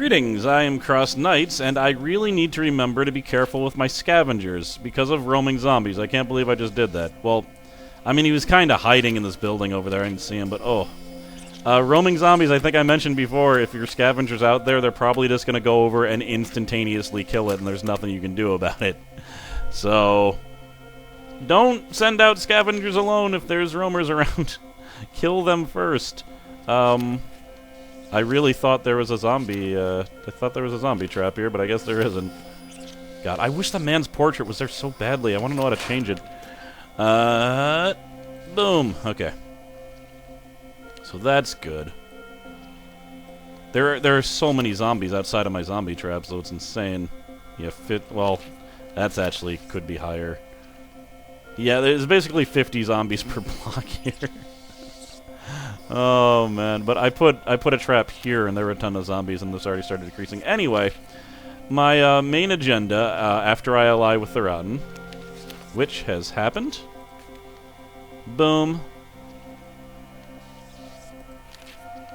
Greetings, I am CrossKnights, and I really need to remember to be careful with my scavengers because of roaming zombies. I can't believe I just did that. Well, I mean, he was kind of hiding in this building over there. I didn't see him, but oh. Roaming zombies, I think I mentioned before, if your scavenger's out there, they're probably just going to go over and instantaneously kill it, and there's nothing you can do about it. So, don't send out scavengers alone if there's roamers around. Kill them first. I really thought there was a zombie, I thought there was a zombie trap here, but I guess there isn't. God, I wish the man's portrait was there so badly. I want to know how to change it. Boom. Okay. So that's good. There are so many zombies outside of my zombie trap, so it's insane. Yeah, well, that's actually could be higher. Yeah, there's basically 50 zombies per block here. Oh man, but I put a trap here, and there were a ton of zombies, and this already started decreasing. Anyway, my main agenda after I ally with the Rotten, which has happened. Boom.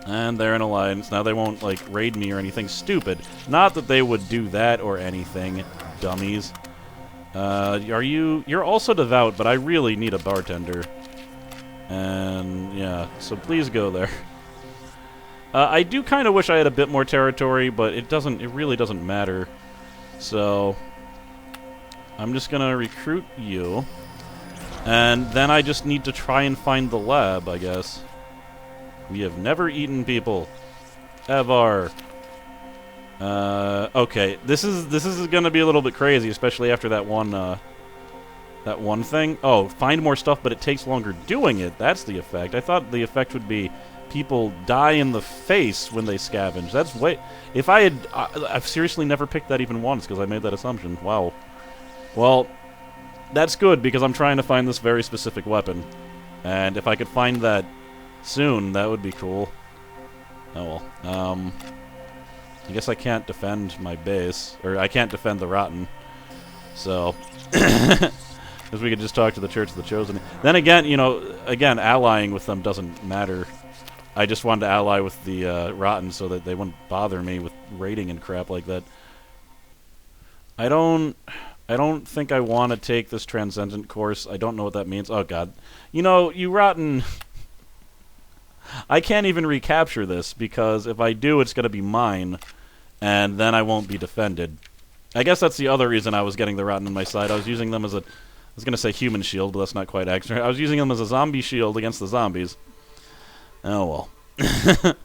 And they're in alliance. Now they won't, like, raid me or anything stupid. Not that they would do that or anything, dummies. You're also devout, but I really need a bartender. And, yeah, so please go there. I do kind of wish I had a bit more territory, but it really doesn't matter. So, I'm just gonna recruit you. And then I just need to try and find the lab, I guess. We have never eaten people. Ever. Okay, this is gonna be a little bit crazy, especially after that one thing. Oh, find more stuff, but it takes longer doing it. That's the effect. I thought the effect would be people die in the face when they scavenge. That's way... If I had... I've seriously never picked that even once, because I made that assumption. Wow. Well, that's good, because I'm trying to find this very specific weapon. And if I could find that soon, that would be cool. Oh well. I guess I can't defend my base. Or I can't defend the Rotten. So... Because we could just talk to the Church of the Chosen. Then again, you know, allying with them doesn't matter. I just wanted to ally with the Rotten so that they wouldn't bother me with raiding and crap like that. I don't think I want to take this Transcendent course. I don't know what that means. Oh, God. You know, you Rotten... I can't even recapture this, because if I do, it's going to be mine, and then I won't be defended. I guess that's the other reason I was getting the Rotten on my side. I was using them as a... I was going to say human shield, but that's not quite accurate. I was using them as a zombie shield against the zombies. Oh, well.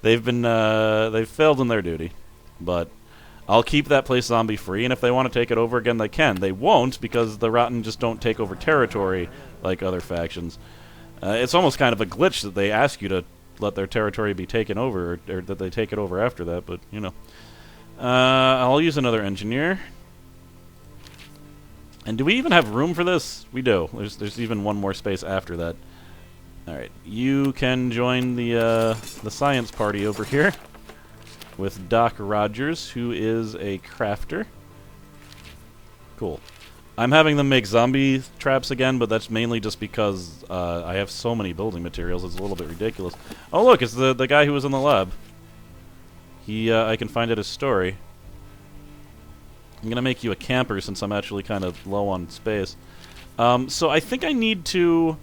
They've failed in their duty. But I'll keep that place zombie-free, and if they want to take it over again, they can. They won't, because the Rotten just don't take over territory like other factions. It's almost kind of a glitch that they ask you to let their territory be taken over, or that they take it over after that, but, you know. I'll use another engineer. And do we even have room for this? We do. There's even one more space after that. Alright, you can join the science party over here with Doc Rogers, who is a crafter. Cool. I'm having them make zombie traps again, but that's mainly just because I have so many building materials, it's a little bit ridiculous. Oh look, it's the guy who was in the lab. I can find out his story. I'm going to make you a camper since I'm actually kind of low on space. So I think I need to...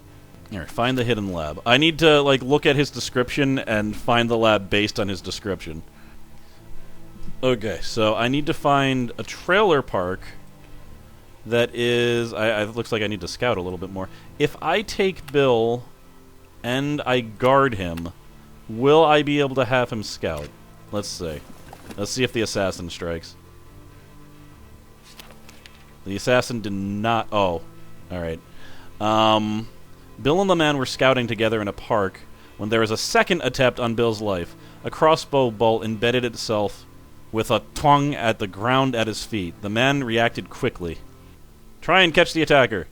Alright, find the hidden lab. I need to, like, look at his description and find the lab based on his description. Okay, so I need to find a trailer park that is... it looks like I need to scout a little bit more. If I take Bill and I guard him, will I be able to have him scout? Let's see. Let's see if the assassin strikes. The assassin did not... Oh. Alright. Bill and the man were scouting together in a park when there was a second attempt on Bill's life. A crossbow bolt embedded itself with a tongue at the ground at his feet. The man reacted quickly. Try and catch the attacker.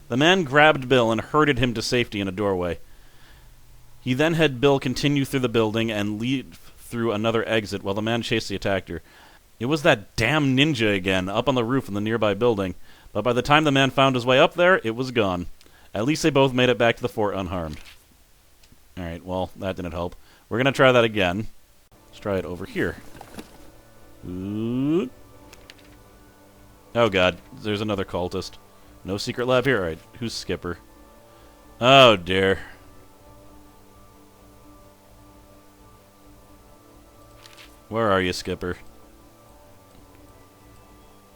The man grabbed Bill and herded him to safety in a doorway. He then had Bill continue through the building and lead through another exit while the man chased the attacker. It was that damn ninja again, up on the roof in the nearby building. But by the time the man found his way up there, it was gone. At least they both made it back to the fort unharmed. Alright, well, that didn't help. We're going to try that again. try it over here. Ooh. Oh god, there's another cultist. No secret lab here? Alright, who's Skipper? Oh dear. Where are you, Skipper?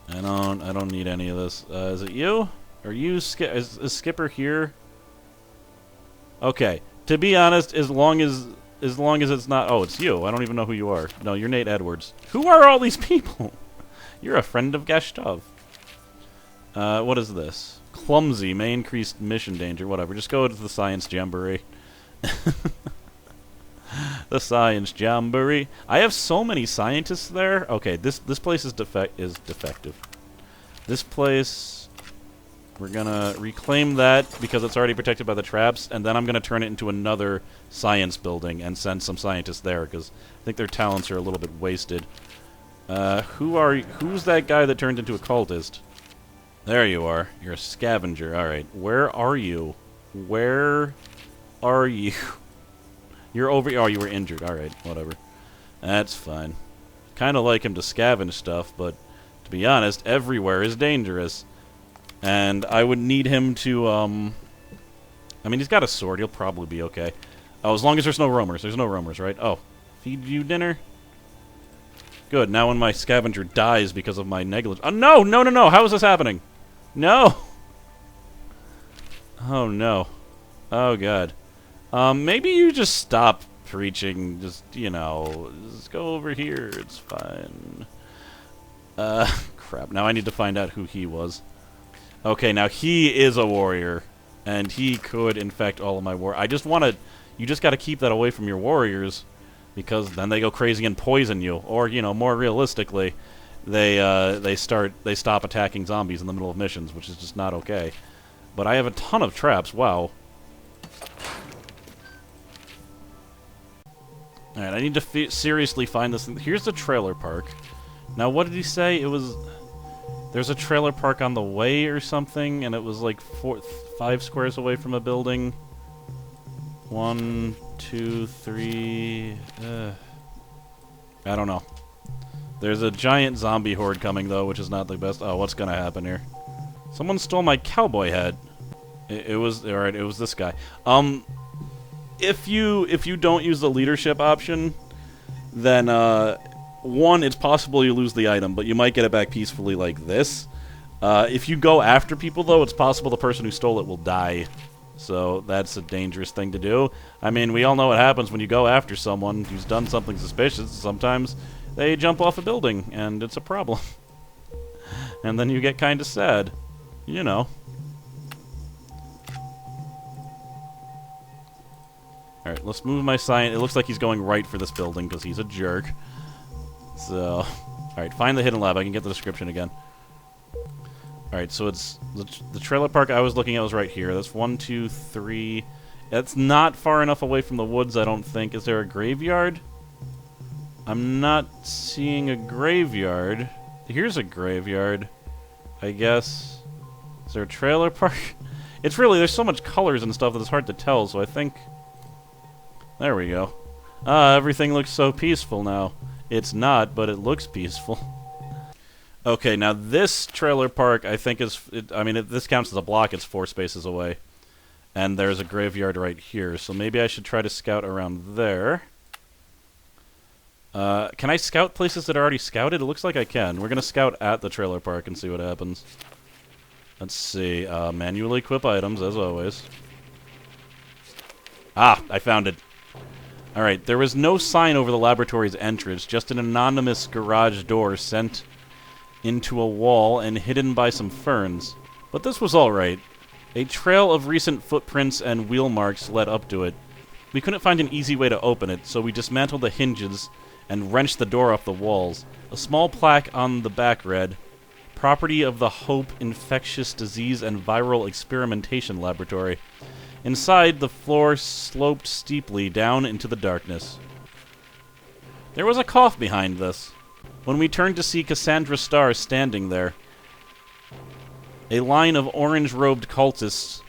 I don't need any of this. Is it you? Are you is Skipper here? Okay. To be honest, as long as it's not... Oh, it's you. I don't even know who you are. No, you're Nate Edwards. Who are all these people? You're a friend of Gashtov. What is this? Clumsy may increase mission danger. Whatever. Just go to the science jamboree. The science jamboree. I have so many scientists there. Okay, this place is defective. This place, we're gonna reclaim that because it's already protected by the traps, and then I'm gonna turn it into another science building and send some scientists there because I think their talents are a little bit wasted. Who's that guy that turned into a cultist? There you are. You're a scavenger. All right. Where are you? Where are you? You're over... Oh, you were injured. Alright, whatever. That's fine. Kind of like him to scavenge stuff, but to be honest, everywhere is dangerous. And I would need him to, I mean, he's got a sword. He'll probably be okay. Oh, as long as there's no roamers. There's no roamers, right? Oh, feed you dinner? Good. Now when my scavenger dies because of my negligence... Oh, no! No, no, no! How is this happening? No! Oh, no. Oh, God. Maybe you just stop preaching. Just, you know, just go over here. It's fine. Crap. Now I need to find out who he was. Okay, now he is a warrior. And he could infect all of my I just want to... You just got to keep that away from your warriors. Because then they go crazy and poison you. Or, you know, more realistically, they stop attacking zombies in the middle of missions, which is just not okay. But I have a ton of traps. Wow. Alright, I need to seriously find this thing. Here's the trailer park. Now, what did he say? It was... There's a trailer park on the way or something, and it was like 5 squares away from a building. 1, 2, 3... I don't know. There's a giant zombie horde coming, though, which is not the best... Oh, what's gonna happen here? Someone stole my cowboy hat. It was... Alright, it was this guy. If you don't use the leadership option, then, one, it's possible you lose the item, but you might get it back peacefully like this. If you go after people, though, it's possible the person who stole it will die. So that's a dangerous thing to do. I mean, we all know what happens when you go after someone who's done something suspicious. Sometimes they jump off a building, and it's a problem. And then you get kind of sad. You know. Alright, let's move my sign. It looks like he's going right for this building because he's a jerk. So, alright, find the hidden lab. I can get the description again. Alright, so it's... The trailer park I was looking at was right here. That's 1, 2, 3... That's not far enough away from the woods, I don't think. Is there a graveyard? I'm not seeing a graveyard. Here's a graveyard, I guess. Is there a trailer park? It's really... There's so much colors and stuff that it's hard to tell, so I think... There we go. Everything looks so peaceful now. It's not, but it looks peaceful. Okay, now this trailer park, I think is... I mean, if this counts as a block, it's 4 spaces away. And there's a graveyard right here, so maybe I should try to scout around there. Can I scout places that are already scouted? It looks like I can. We're going to scout at the trailer park and see what happens. Let's see. Manually equip items, as always. Ah, I found it. Alright, there was no sign over the laboratory's entrance, just an anonymous garage door sent into a wall and hidden by some ferns. But this was alright. A trail of recent footprints and wheel marks led up to it. We couldn't find an easy way to open it, so we dismantled the hinges and wrenched the door off the walls. A small plaque on the back read, "Property of the Hope Infectious Disease and Viral Experimentation Laboratory." Inside, the floor sloped steeply down into the darkness. There was a cough behind this. When we turned to see Cassandra Starr standing there, a line of orange-robed cultists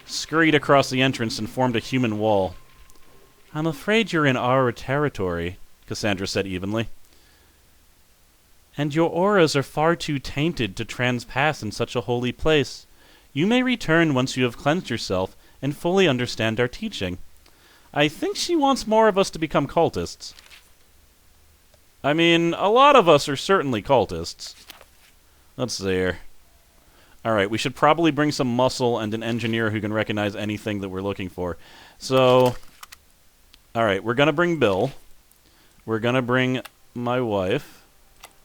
scurried across the entrance and formed a human wall. "I'm afraid you're in our territory," Cassandra said evenly. And your auras are far too tainted to transpass in such a holy place. You may return once you have cleansed yourself and fully understand our teaching. I think she wants more of us to become cultists. I mean, a lot of us are certainly cultists. Let's see here. Alright, we should probably bring some muscle and an engineer who can recognize anything that we're looking for. So, alright, we're gonna bring Bill. We're gonna bring my wife.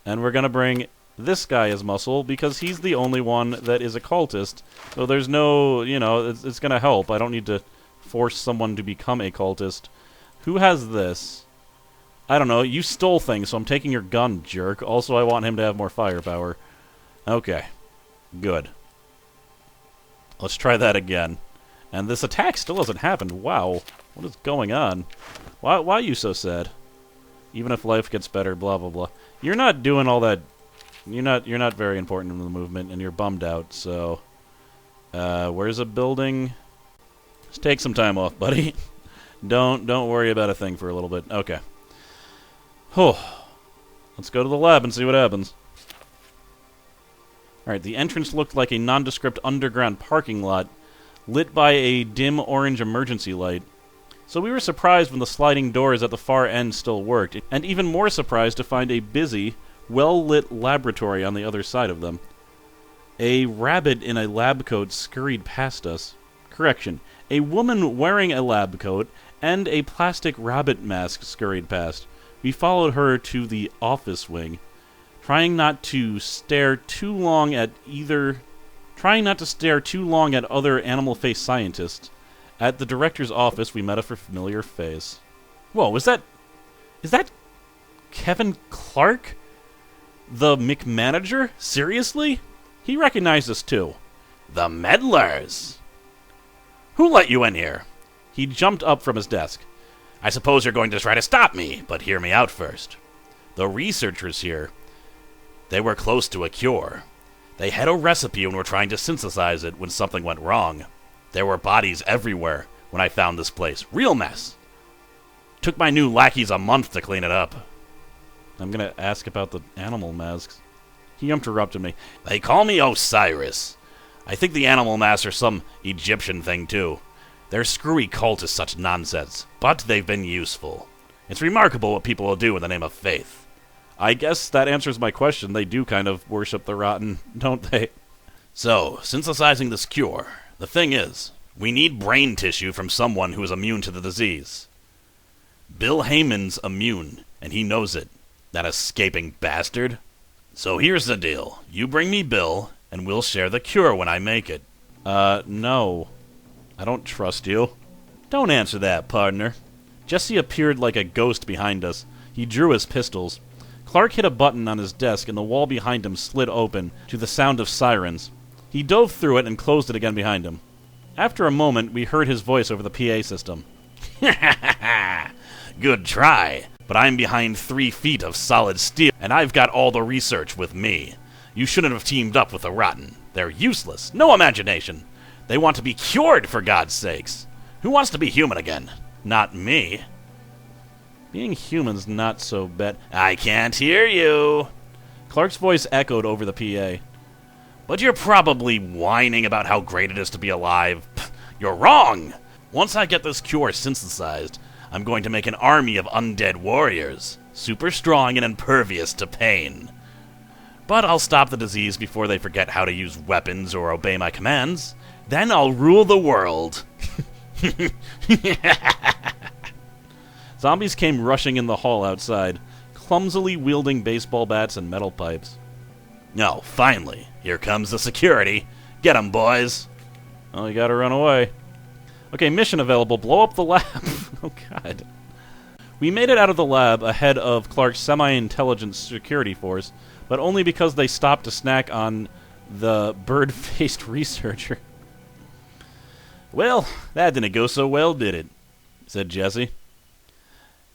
And we're gonna bring this guy as muscle, because he's the only one that is a cultist. So there's no, it's gonna help. I don't need to force someone to become a cultist. Who has this? I don't know. You stole things, so I'm taking your gun, jerk. Also, I want him to have more firepower. Okay. Good. Let's try that again. And this attack still hasn't happened. Wow. What is going on? Why are you so sad? Even if life gets better, blah, blah, blah. You're not doing all that. You're not very important in the movement, and you're bummed out, so... where's a building? Just take some time off, buddy. Don't worry about a thing for a little bit. Okay. Whew. Let's go to the lab and see what happens. Alright, the entrance looked like a nondescript underground parking lot, lit by a dim orange emergency light. So we were surprised when the sliding doors at the far end still worked, and even more surprised to find a busy, well-lit laboratory on the other side of them. A rabbit in a lab coat scurried past us. Correction, a woman wearing a lab coat and a plastic rabbit mask scurried past. We followed her to the office wing, trying not to stare too long at other animal-faced scientists. At the director's office, we met a familiar face. Whoa, is that Kevin Clark? The McManager? Seriously? He recognized us too. The meddlers! Who let you in here? He jumped up from his desk. I suppose you're going to try to stop me, but hear me out first. The researchers here, they were close to a cure. They had a recipe and were trying to synthesize it when something went wrong. There were bodies everywhere when I found this place. Real mess. Took my new lackeys a month to clean it up. I'm going to ask about the animal masks. He interrupted me. They call me Osiris. I think the animal masks are some Egyptian thing, too. Their screwy cult is such nonsense, but they've been useful. It's remarkable what people will do in the name of faith. I guess that answers my question. They do kind of worship the rotten, don't they? So, synthesizing this cure, the thing is, we need brain tissue from someone who is immune to the disease. Bill Heyman's immune, and he knows it. That escaping bastard. So here's the deal. You bring me Bill, and we'll share the cure when I make it. No. I don't trust you. Don't answer that, partner. Jesse appeared like a ghost behind us. He drew his pistols. Clark hit a button on his desk, and the wall behind him slid open to the sound of sirens. He dove through it and closed it again behind him. After a moment, we heard his voice over the PA system. Good try, but I'm behind 3 feet of solid steel, and I've got all the research with me. You shouldn't have teamed up with the rotten. They're useless. No imagination. They want to be cured, for God's sakes. Who wants to be human again? Not me. Being human's not so bad. I can't hear you. Clark's voice echoed over the PA. But you're probably whining about how great it is to be alive. Pfft, you're wrong. Once I get this cure synthesized, I'm going to make an army of undead warriors, super strong and impervious to pain. But I'll stop the disease before they forget how to use weapons or obey my commands. Then I'll rule the world. Zombies came rushing in the hall outside, clumsily wielding baseball bats and metal pipes. Oh, finally. Here comes the security. Get 'em, boys. Oh, you gotta run away. Okay, mission available. Blow up the lab. Oh, God. We made it out of the lab ahead of Clark's semi-intelligent security force, but only because they stopped to snack on the bird-faced researcher. Well, that didn't go so well, did it? Said Jesse.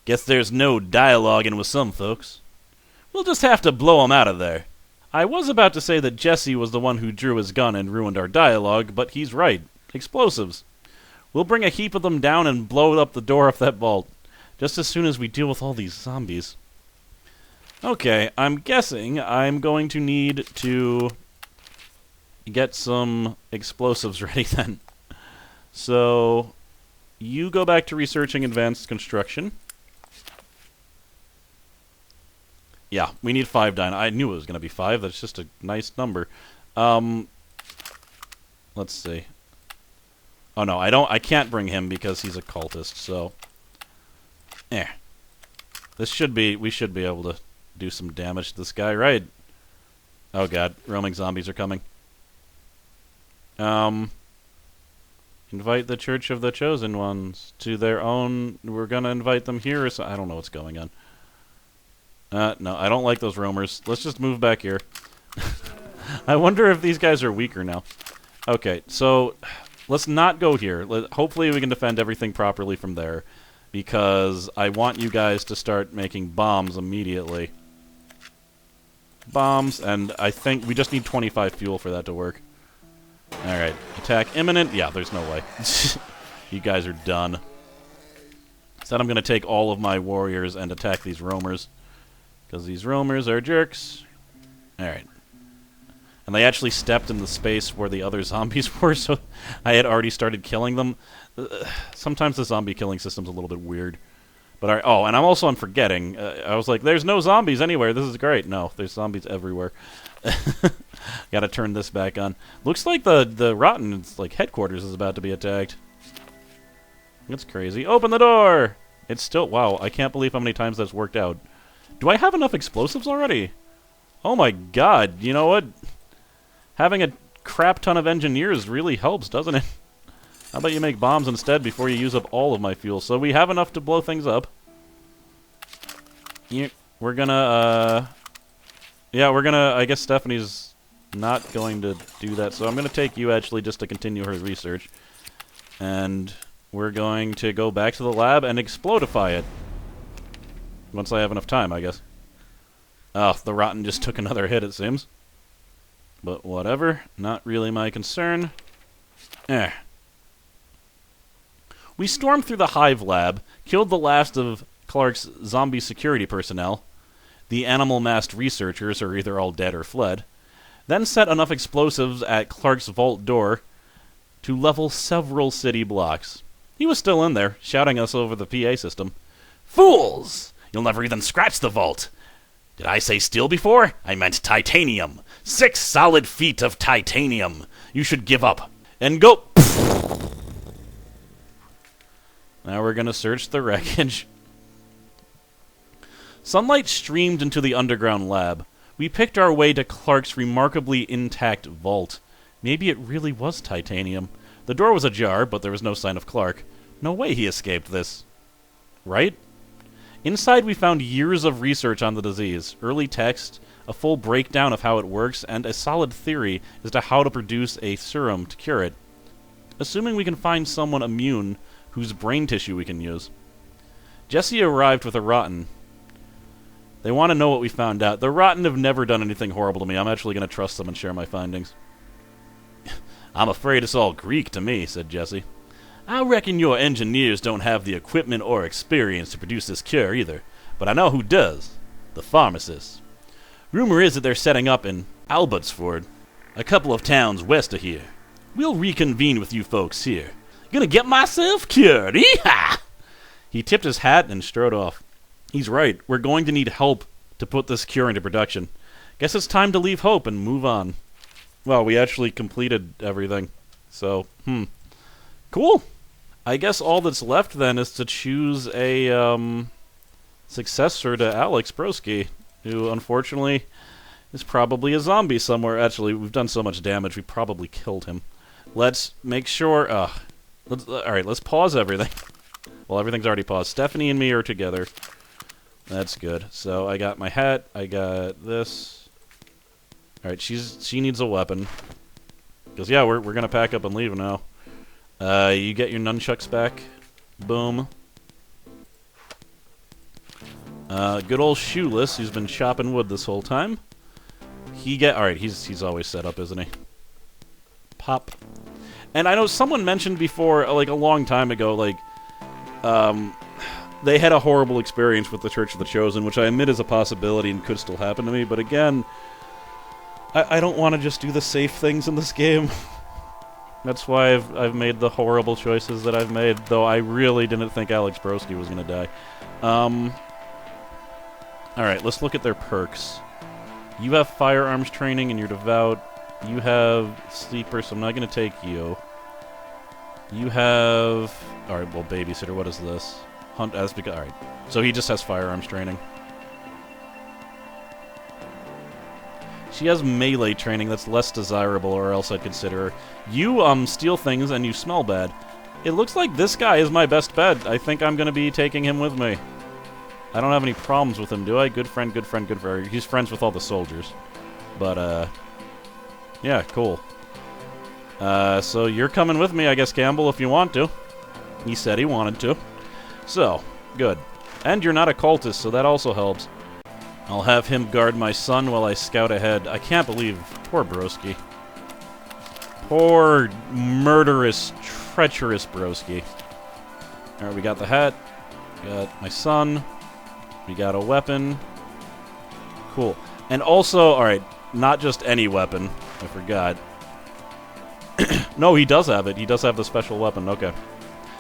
Guess there's no dialoguing with some folks. We'll just have to blow 'em out of there. I was about to say that Jesse was the one who drew his gun and ruined our dialogue, but he's right. Explosives. We'll bring a heap of them down and blow up the door of that vault. Just as soon as we deal with all these zombies. Okay, I'm guessing I'm going to need to get some explosives ready then. So, you go back to researching advanced construction. Yeah, we need 5 dino. I knew it was going to be 5. That's just a nice number. Let's see. Oh no, I can't bring him because he's a cultist, so we should be able to do some damage to this guy, right? Oh god, roaming zombies are coming. Invite the Church of the Chosen Ones to their own... We're gonna invite them here, so I don't know what's going on. No, I don't like those roamers. Let's just move back here. I wonder if these guys are weaker now. Okay, so let's not go here. Hopefully we can defend everything properly from there, because I want you guys to start making bombs immediately. Bombs, and I think we just need 25 fuel for that to work. Alright, attack imminent. Yeah, there's no way. You guys are done. Instead, I'm going to take all of my warriors and attack these roamers, because these roamers are jerks. Alright. And they actually stepped in the space where the other zombies were, so I had already started killing them. Sometimes the zombie killing system's a little bit weird. But oh, and I'm forgetting. I was like, there's no zombies anywhere. This is great. No, there's zombies everywhere. Gotta turn this back on. Looks like the Rotten's headquarters is about to be attacked. That's crazy. Open the door! It's still... Wow, I can't believe how many times that's worked out. Do I have enough explosives already? Oh my god, you know what? Having a crap ton of engineers really helps, doesn't it? How about you make bombs instead before you use up all of my fuel? So we have enough to blow things up. Yeah, we're gonna, I guess Stephanie's not going to do that, so I'm gonna take you, actually, just to continue her research. And we're going to go back to the lab and explodify it. Once I have enough time, I guess. Oh, the Rotten just took another hit, it seems. But whatever, not really my concern. We stormed through the Hive lab, killed the last of Clark's zombie security personnel. The animal-masked researchers are either all dead or fled. Then set enough explosives at Clark's vault door to level several city blocks. He was still in there, shouting us over the PA system. "Fools! You'll never even scratch the vault! Did I say steel before? I meant titanium. 6 solid feet of titanium. You should give up. And go..." Now we're gonna search the wreckage. Sunlight streamed into the underground lab. We picked our way to Clark's remarkably intact vault. Maybe it really was titanium. The door was ajar, but there was no sign of Clark. No way he escaped this. Right? Inside we found years of research on the disease, early text, a full breakdown of how it works, and a solid theory as to how to produce a serum to cure it. Assuming we can find someone immune whose brain tissue we can use. Jesse arrived with a Rotten. They want to know what we found out. The Rotten have never done anything horrible to me. I'm actually going to trust them and share my findings. "I'm afraid it's all Greek to me," said Jesse. "I reckon your engineers don't have the equipment or experience to produce this cure either. But I know who does. The pharmacists. Rumor is that they're setting up in Albertsford, a couple of towns west of here. We'll reconvene with you folks here. Gonna get myself cured, hee-ha!" He tipped his hat and strode off. He's right. We're going to need help to put this cure into production. Guess it's time to leave hope and move on. Well, we actually completed everything. So, cool. I guess all that's left then is to choose a successor to Alex Broski, who unfortunately is probably a zombie somewhere. Actually, we've done so much damage, we probably killed him. Let's make sure... Alright, let's pause everything. Well, everything's already paused. Stephanie and me are together. That's good. So I got my hat. I got this. Alright, she needs a weapon. Because, yeah, we're going to pack up and leave now. You get your nunchucks back. Boom. Good old Shoeless, who's been chopping wood this whole time. Alright, he's always set up, isn't he? Pop. And I know someone mentioned before, like a long time ago, like, they had a horrible experience with the Church of the Chosen, which I admit is a possibility and could still happen to me, but again, I don't want to just do the safe things in this game. That's why I've made the horrible choices that I've made, though I really didn't think Alex Broski was going to die. Alright, let's look at their perks. You have firearms training and you're devout. You have sleeper, so I'm not going to take you. You have... Alright, well, babysitter, what is this? Hunt, that's because... Alright, so he just has firearms training. She has melee training, that's less desirable, or else I'd consider her. You, steal things and you smell bad. It looks like this guy is my best bet. I think I'm going to be taking him with me. I don't have any problems with him, do I? Good friend, good friend, good friend. He's friends with all the soldiers. But, yeah, cool. So you're coming with me, I guess, Campbell, if you want to. He said he wanted to. So, good. And you're not a cultist, so that also helps. I'll have him guard my son while I scout ahead. I can't believe... Poor Broski. Poor, murderous, treacherous Broski. Alright, we got the hat. We got my son. We got a weapon. Cool. And also, alright, not just any weapon. I forgot. No, he does have it. He does have the special weapon. Okay.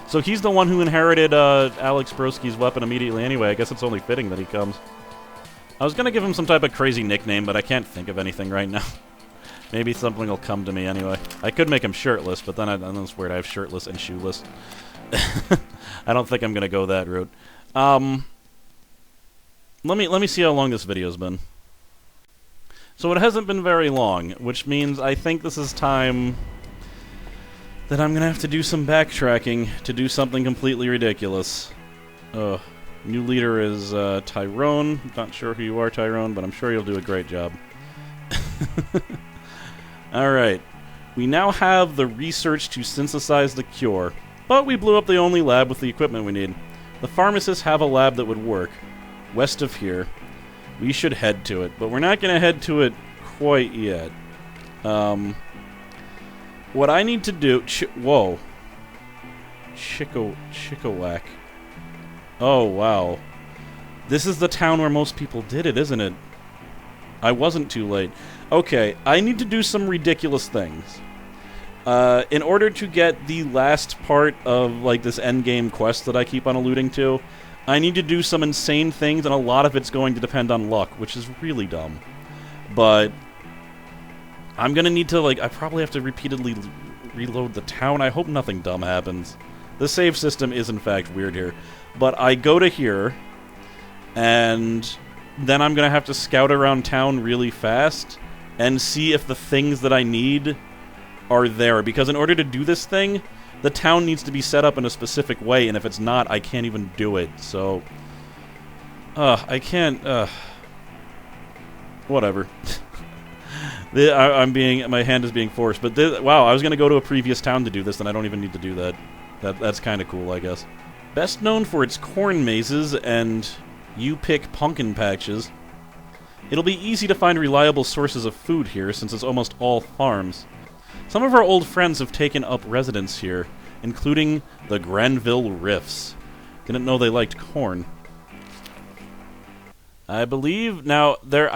So he's the one who inherited Alex Broski's weapon immediately anyway. I guess it's only fitting that he comes. I was going to give him some type of crazy nickname, but I can't think of anything right now. Maybe something will come to me anyway. I could make him shirtless, but then it's weird. I have shirtless and shoeless. I don't think I'm going to go that route. Let me see how long this video's been. So it hasn't been very long, which means I think this is time that I'm going to have to do some backtracking to do something completely ridiculous. New leader is Tyrone. Not sure who you are, Tyrone, but I'm sure you'll do a great job. Alright. We now have the research to synthesize the cure, but we blew up the only lab with the equipment we need. The pharmacists have a lab that would work, west of here. We should head to it, but we're not going to head to it quite yet. What I need to do... Whoa. Chickawack. Oh, wow. This is the town where most people did it, isn't it? I wasn't too late. Okay, I need to do some ridiculous things. In order to get the last part of, like, this endgame quest that I keep on alluding to, I need to do some insane things, and a lot of it's going to depend on luck, which is really dumb. But I'm gonna need to, like, I probably have to repeatedly reload the town. I hope nothing dumb happens. The save system is, in fact, weird here. But I go to here, and then I'm going to have to scout around town really fast and see if the things that I need are there. Because in order to do this thing, the town needs to be set up in a specific way, and if it's not, I can't even do it. So, I can't, whatever. My hand is being forced. But, wow, I was going to go to a previous town to do this, and I don't even need to do that. That's kind of cool, I guess. Best known for its corn mazes and you-pick pumpkin patches, it'll be easy to find reliable sources of food here since it's almost all farms. Some of our old friends have taken up residence here, including the Granville Riffs. Didn't know they liked corn. I believe there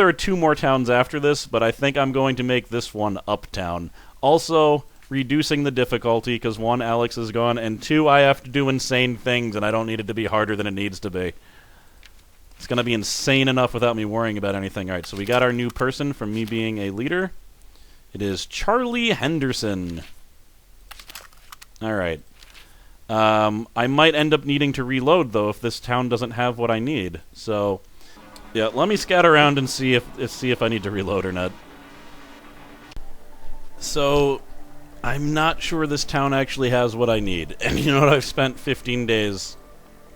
are 2 more towns after this, but I think I'm going to make this one Uptown. Also, reducing the difficulty, because 1, Alex is gone, and 2, I have to do insane things, and I don't need it to be harder than it needs to be. It's going to be insane enough without me worrying about anything. Alright, so we got our new person from me being a leader. It is Charlie Henderson. Alright. I might end up needing to reload, though, if this town doesn't have what I need. So, yeah, let me scout around and see if I need to reload or not. So, I'm not sure this town actually has what I need. And you know what? I've spent 15 days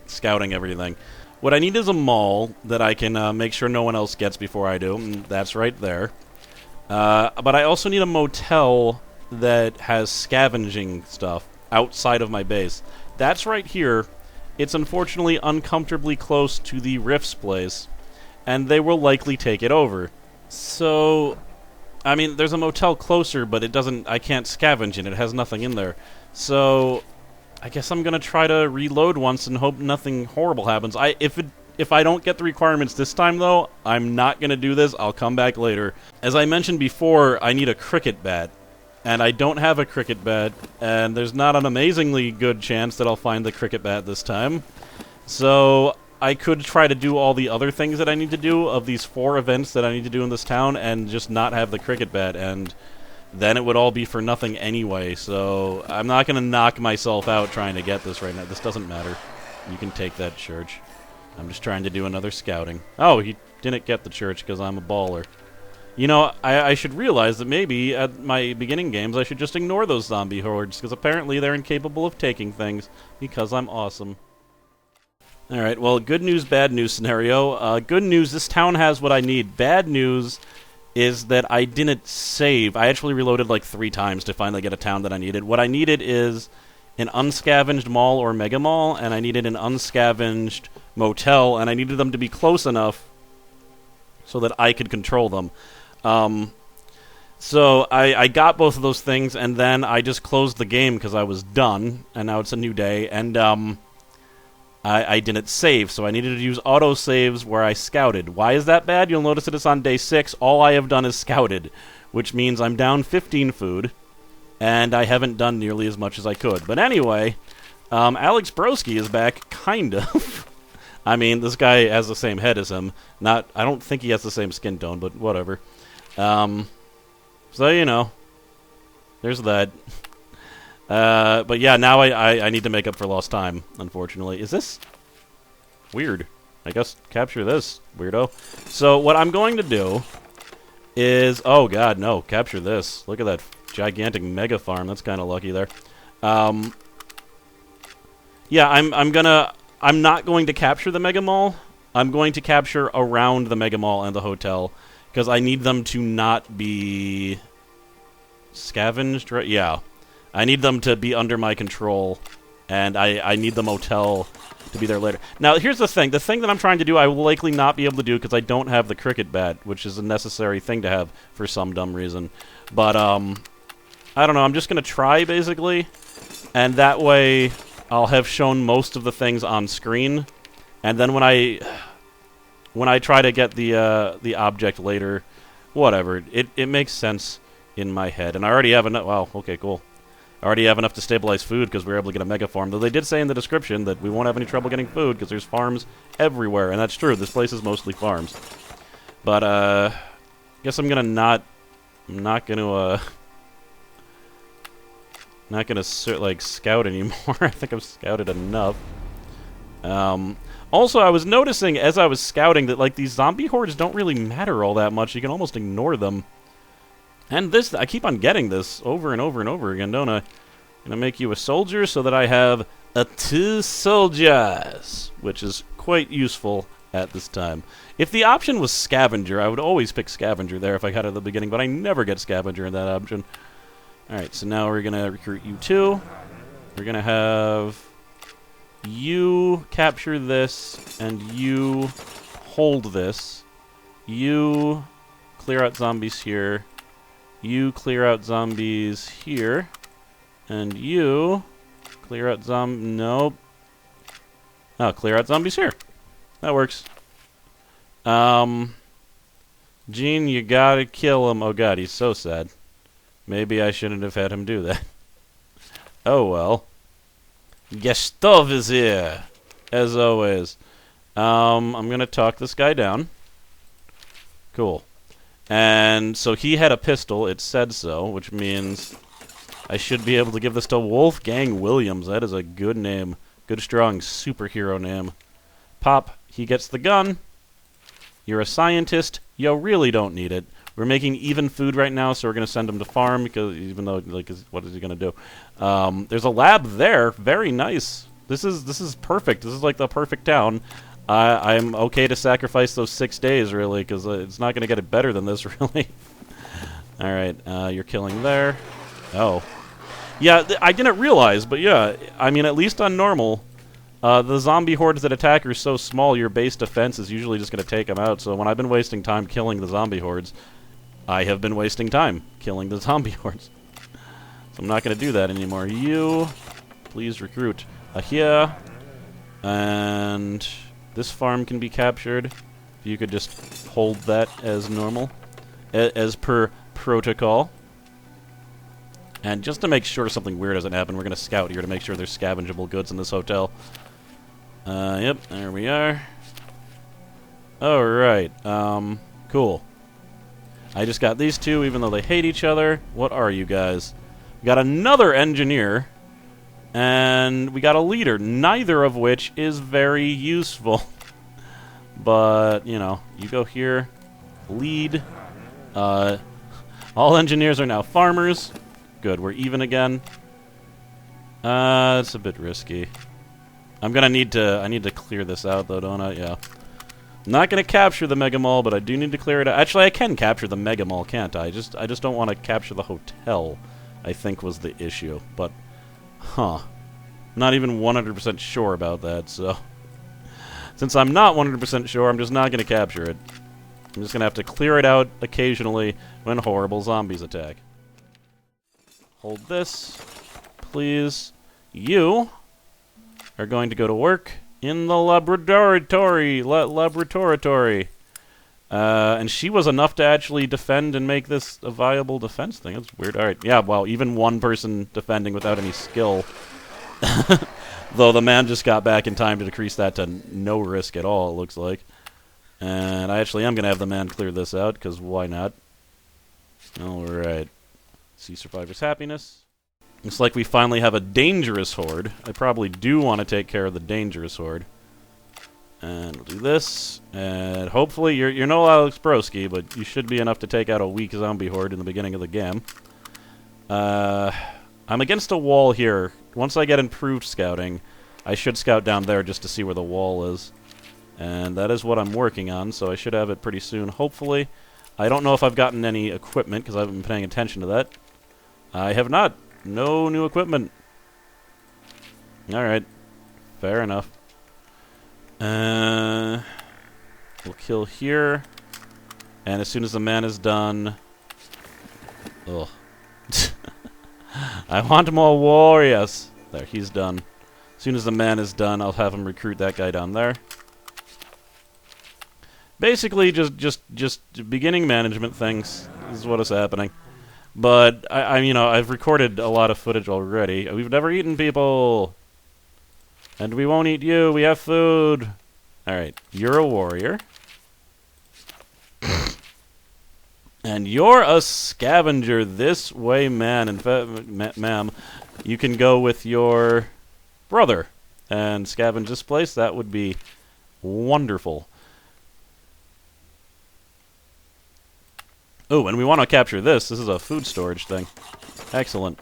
scouting everything. What I need is a mall that I can make sure no one else gets before I do. And that's right there. But I also need a motel that has scavenging stuff outside of my base. That's right here. It's unfortunately uncomfortably close to the Rift's place. And they will likely take it over. So, I mean, there's a motel closer, but it doesn't, I can't scavenge in it. It has nothing in there. So, I guess I'm gonna try to reload once and hope nothing horrible happens. If I don't get the requirements this time, though, I'm not gonna do this. I'll come back later. As I mentioned before, I need a cricket bat. And I don't have a cricket bat, and there's not an amazingly good chance that I'll find the cricket bat this time. So I could try to do all the other things that I need to do of these 4 events that I need to do in this town and just not have the cricket bat, and then it would all be for nothing anyway. So I'm not going to knock myself out trying to get this right now. This doesn't matter. You can take that church. I'm just trying to do another scouting. Oh, he didn't get the church because I'm a baller. You know, I should realize that maybe at my beginning games I should just ignore those zombie hordes, because apparently they're incapable of taking things, because I'm awesome. Alright, well, good news, bad news scenario. Good news, this town has what I need. Bad news is that I didn't save. I actually reloaded like 3 times to finally get a town that I needed. What I needed is an unscavenged mall or mega mall, and I needed an unscavenged motel, and I needed them to be close enough so that I could control them. So I got both of those things, and then I just closed the game because I was done, and now it's a new day, and I didn't save, so I needed to use autosaves where I scouted. Why is that bad? You'll notice that it's on day 6. All I have done is scouted, which means I'm down 15 food, and I haven't done nearly as much as I could. But anyway, Alex Broski is back, kind of. I mean, this guy has the same head as him. I don't think he has the same skin tone, but whatever. So, you know, there's that. But yeah, now I need to make up for lost time, unfortunately. Is this weird? I guess capture this, weirdo. So what I'm going to do is... Oh, God, no. Capture this. Look at that gigantic mega farm. That's kind of lucky there. Yeah, I'm not going to capture the mega mall. I'm going to capture around the mega mall and the hotel, because I need them to not be scavenged, right? Yeah. I need them to be under my control, and I need the motel to be there later. Now, here's the thing. The thing that I'm trying to do, I will likely not be able to do because I don't have the cricket bat, which is a necessary thing to have for some dumb reason. But, I don't know. I'm just going to try, basically, and that way I'll have shown most of the things on screen, and then when I try to get the object later, whatever, it makes sense in my head. And I already have enough. Wow, okay, cool. I already have enough to stabilize food because we were able to get a mega farm. Though they did say in the description that we won't have any trouble getting food because there's farms everywhere, and that's true. This place is mostly farms. But I guess I'm not gonna like scout anymore. I think I've scouted enough. Also, I was noticing as I was scouting that like these zombie hordes don't really matter all that much. You can almost ignore them. And this, I keep on getting this over and over and over again, don't I? I'm gonna make you a soldier so that I have 2 soldiers, which is quite useful at this time. If the option was scavenger, I would always pick scavenger there if I had it at the beginning, but I never get scavenger in that option. Alright, so now we're gonna recruit you 2. We're gonna have you capture this, and you hold this. You clear out zombies here. You clear out zombies here. And you clear out nope. Oh, clear out zombies here. That works. Gene, you gotta kill him. Oh god, he's so sad. Maybe I shouldn't have had him do that. Oh well. Gestov is here. As always. I'm gonna talk this guy down. Cool. And so he had a pistol, it said so, which means I should be able to give this to Wolfgang Williams. That is a good name. Good, strong superhero name. Pop, he gets the gun. You're a scientist. You really don't need it. We're making even food right now, so we're going to send him to farm, because even though, like, what is he going to do? There's a lab there. Very nice. This is perfect. This is like the perfect town. I'm okay to sacrifice those 6 days, really, because it's not going to get it better than this, really. Alright, you're killing there. Oh. Yeah, I didn't realize, but yeah, I mean, at least on normal, the zombie hordes that attack are so small, your base defense is usually just going to take them out, so when I've been wasting time killing the zombie hordes, I have been wasting time killing the zombie hordes. So I'm not going to do that anymore. You Please recruit here. And this farm can be captured. If you could just hold that as normal. As per protocol. And just to make sure something weird doesn't happen, we're going to scout here to make sure there's scavengeable goods in this hotel. Yep, there we are. Alright, cool. I just got these two, even though they hate each other. What are you guys? We got another engineer, and we got a leader, neither of which is very useful. But, you know, you go here, lead. All engineers are now farmers. Good, we're even again. It's a bit risky. I need to clear this out, though, don't I? Yeah. I'm not going to capture the Mega Mall, but I do need to clear it out. Actually, I can capture the Mega Mall, can't I? I just don't want to capture the hotel, I think was the issue. But, not even 100% sure about that, so... Since I'm not 100% sure, I'm just not going to capture it. I'm just going to have to clear it out occasionally when horrible zombies attack. Hold this, please. You are going to go to work in the laboratory. And she was enough to actually defend and make this a viable defense thing. That's weird. Alright, yeah, well, even one person defending without any skill. Though the man just got back in time to decrease that to no risk at all, it looks like. And I actually am going to have the man clear this out, because why not? Alright. See survivor's happiness. Looks like we finally have a dangerous horde. I probably do want to take care of the dangerous horde. And we'll do this. And hopefully, you're no Alex Broski, but you should be enough to take out a weak zombie horde in the beginning of the game. I'm against a wall here. Once I get improved scouting, I should scout down there just to see where the wall is. And that is what I'm working on, so I should have it pretty soon, hopefully. I don't know if I've gotten any equipment, because I haven't been paying attention to that. I have not. No new equipment. Alright. Fair enough. We'll kill here. And as soon as the man is done... Ugh. I want more warriors. There, he's done. As soon as the man is done, I'll have him recruit that guy down there. Basically, just beginning management things. This is what is happening. But, I've recorded a lot of footage already. We've never eaten people! And we won't eat you, we have food! Alright, you're a warrior. And you're a scavenger this way, man. In fact, ma'am, you can go with your brother and scavenge this place. That would be wonderful. Oh, and we want to capture this. This is a food storage thing. Excellent.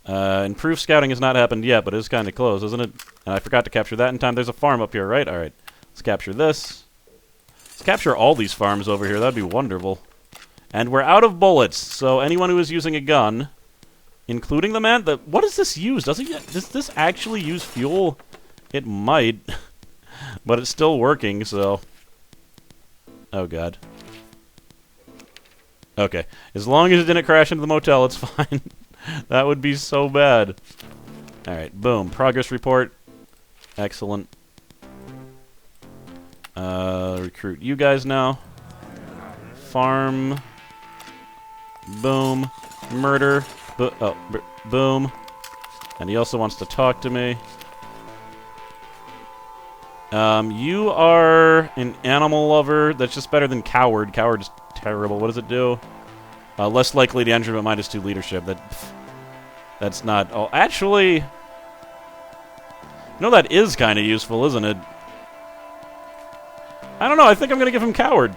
Improved scouting has not happened yet, but it is kind of close, isn't it? And I forgot to capture that in time. There's a farm up here, right? Alright. Let's capture this. Let's capture all these farms over here. That'd be wonderful. And we're out of bullets, so anyone who is using a gun, including the man... what does this use? Does this actually use fuel? It might. But it's still working, so... Oh, God. Okay. As long as it didn't crash into the motel, it's fine. That would be so bad. Alright, boom. Progress report. Excellent. Recruit you guys now. Farm. Boom. Murder. Boom. And he also wants to talk to me. You are an animal lover. That's just better than coward. Coward's terrible. What does it do? Less likely to enter, but -2 leadership. That's not... Oh, actually... No, that is kind of useful, isn't it? I don't know. I think I'm going to give him coward.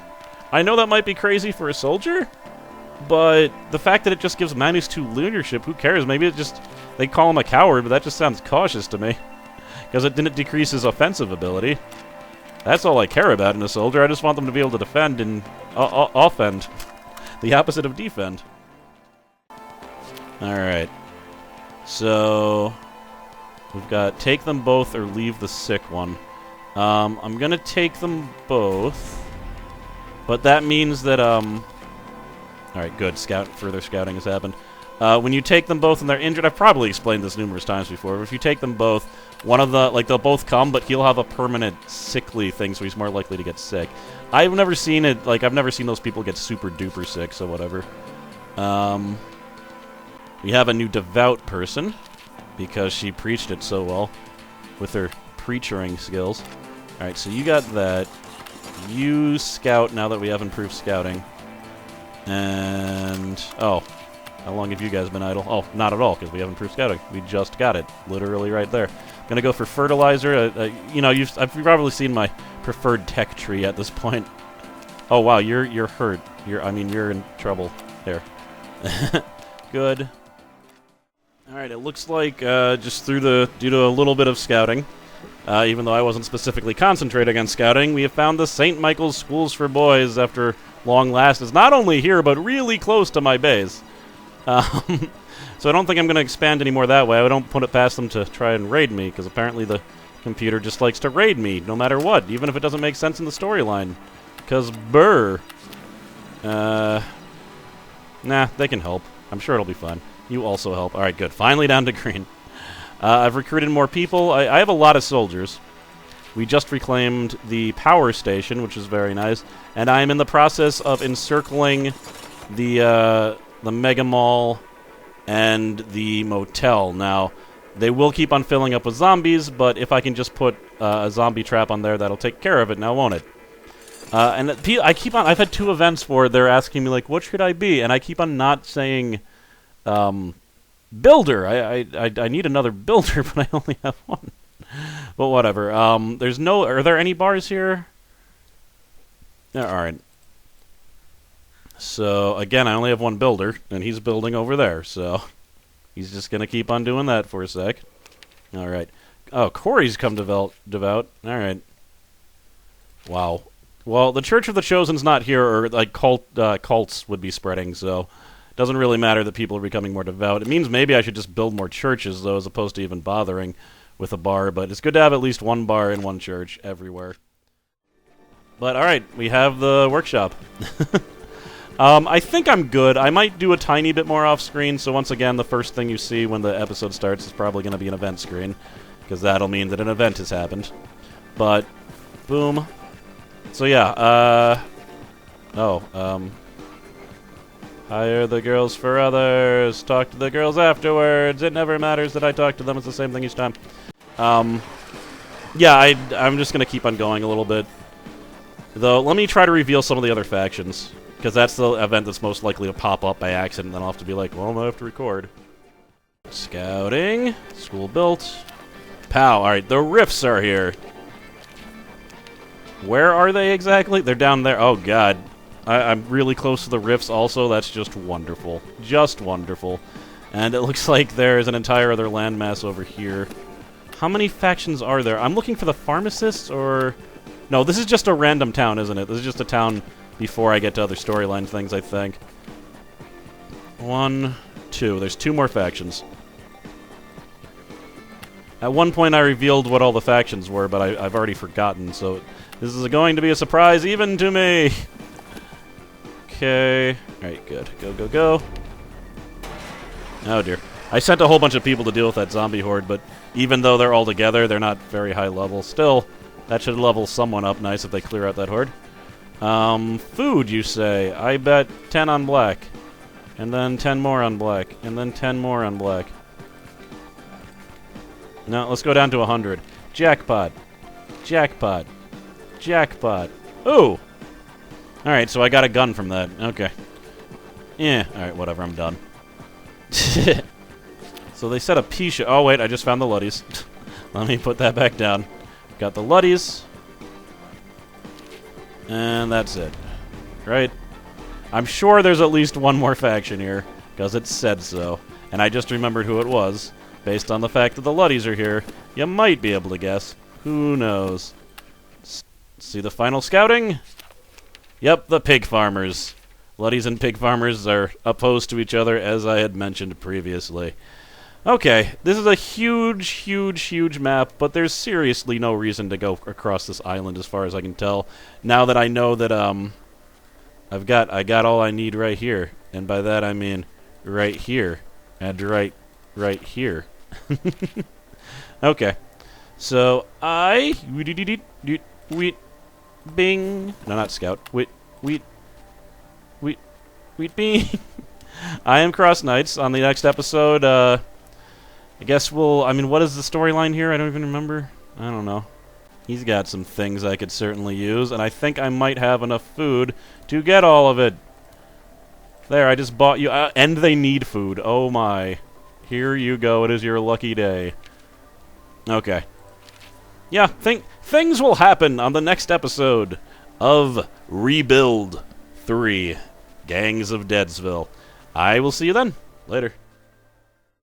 I know that might be crazy for a soldier, but the fact that it just gives -2 leadership, who cares? Maybe it just... They call him a coward, but that just sounds cautious to me. Because it didn't decrease his offensive ability. That's all I care about in a soldier. I just want them to be able to defend and offend. The opposite of defend. Alright. So... We've got take them both or leave the sick one. I'm gonna take them both. But that means that, Alright, good. Further scouting has happened. When you take them both and they're injured, I've probably explained this numerous times before, but if you take them both, one of the, like, they'll both come, but he'll have a permanent sickly thing, so he's more likely to get sick. I've never seen it, like, I've never seen those people get super duper sick, so whatever. We have a new devout person, because she preached it so well, with her preachering skills. Alright, so you got that. You scout now that we have improved scouting. And, oh, how long have you guys been idle? Oh, not at all, because we have improved scouting. We just got it, literally right there. Gonna go for fertilizer. You know, I've probably seen my preferred tech tree at this point. Oh wow, you're hurt. You're in trouble. There. Good. All right, it looks like just due to a little bit of scouting, even though I wasn't specifically concentrating on scouting, we have found the St. Michael's Schools for Boys after long last. It's not only here, but really close to my base. So I don't think I'm going to expand anymore that way. I don't put it past them to try and raid me, because apparently the computer just likes to raid me, no matter what, even if it doesn't make sense in the storyline. Because, brr. Nah, they can help. I'm sure it'll be fun. You also help. Alright, good. Finally down to green. I've recruited more people. I have a lot of soldiers. We just reclaimed the power station, which is very nice. And I'm in the process of encircling the Mega Mall and the motel. Now, they will keep on filling up with zombies, but if I can just put a zombie trap on there, that'll take care of it now, won't it? And I've had 2 events where they're asking me, like, what should I be? And I keep on not saying, builder. I need another builder, but I only have one. But whatever. Are there any bars here? Yeah, alright. So, again, I only have one builder, and he's building over there, so he's just going to keep on doing that for a sec. Alright. Oh, Corey's come devout. Alright. Wow. Well, the Church of the Chosen's not here, or, like, cults would be spreading, so it doesn't really matter that people are becoming more devout. It means maybe I should just build more churches, though, as opposed to even bothering with a bar, but it's good to have at least one bar and one church everywhere. But, alright, we have the workshop. I think I'm good. I might do a tiny bit more off-screen, so once again, the first thing you see when the episode starts is probably going to be an event screen, because that'll mean that an event has happened. But, boom. So yeah, hire the girls for others, talk to the girls afterwards, it never matters that I talk to them, it's the same thing each time. Yeah, I'm just going to keep on going a little bit. Though, let me try to reveal some of the other factions, because that's the event that's most likely to pop up by accident, and then I'll have to be like, well, I have to record. Scouting, school built, pow, alright, the Rifts are here. Where are they exactly? They're down there. Oh, God. I'm really close to the Rifts also. That's just wonderful. Just wonderful. And it looks like there's an entire other landmass over here. How many factions are there? I'm looking for the pharmacists, or... No, this is just a random town, isn't it? This is just a town before I get to other storyline things, I think. 1, 2. There's 2 more factions. At one point I revealed what all the factions were, but I've already forgotten, so... This is going to be a surprise even to me! Okay. Alright, good. Go, go, go. Oh, dear. I sent a whole bunch of people to deal with that zombie horde, but even though they're all together, they're not very high level. Still, that should level someone up nice if they clear out that horde. Food, you say? I bet 10 on black. And then 10 more on black. And then 10 more on black. No, let's go down to 100. Jackpot. Jackpot. Jackpot. Ooh! Alright, so I got a gun from that. Okay. Yeah, alright, whatever, I'm done. So they said a pea shop. Oh, wait, I just found the Luddies. Let me put that back down. Got the Luddies. And that's it. Right? I'm sure there's at least one more faction here, because it said so. And I just remembered who it was. Based on the fact that the Luddies are here, you might be able to guess. Who knows? See the final scouting? Yep, the pig farmers. Luddies and pig farmers are opposed to each other, as I had mentioned previously. Okay, this is a huge, huge, huge map, but there's seriously no reason to go across this island as far as I can tell. Now that I know that, I got all I need right here. And by that I mean right here. And right here. Okay. So I wheat bing. No, not scout. Wheat bing. I am CrossKnights. On the next episode, I guess we'll. I mean, what is the storyline here? I don't even remember. I don't know. He's got some things I could certainly use, and I think I might have enough food to get all of it. There, I just bought you... and they need food. Oh my. Here you go. It is your lucky day. Okay. Yeah, things will happen on the next episode of Rebuild 3, Gangs of Deadsville. I will see you then. Later.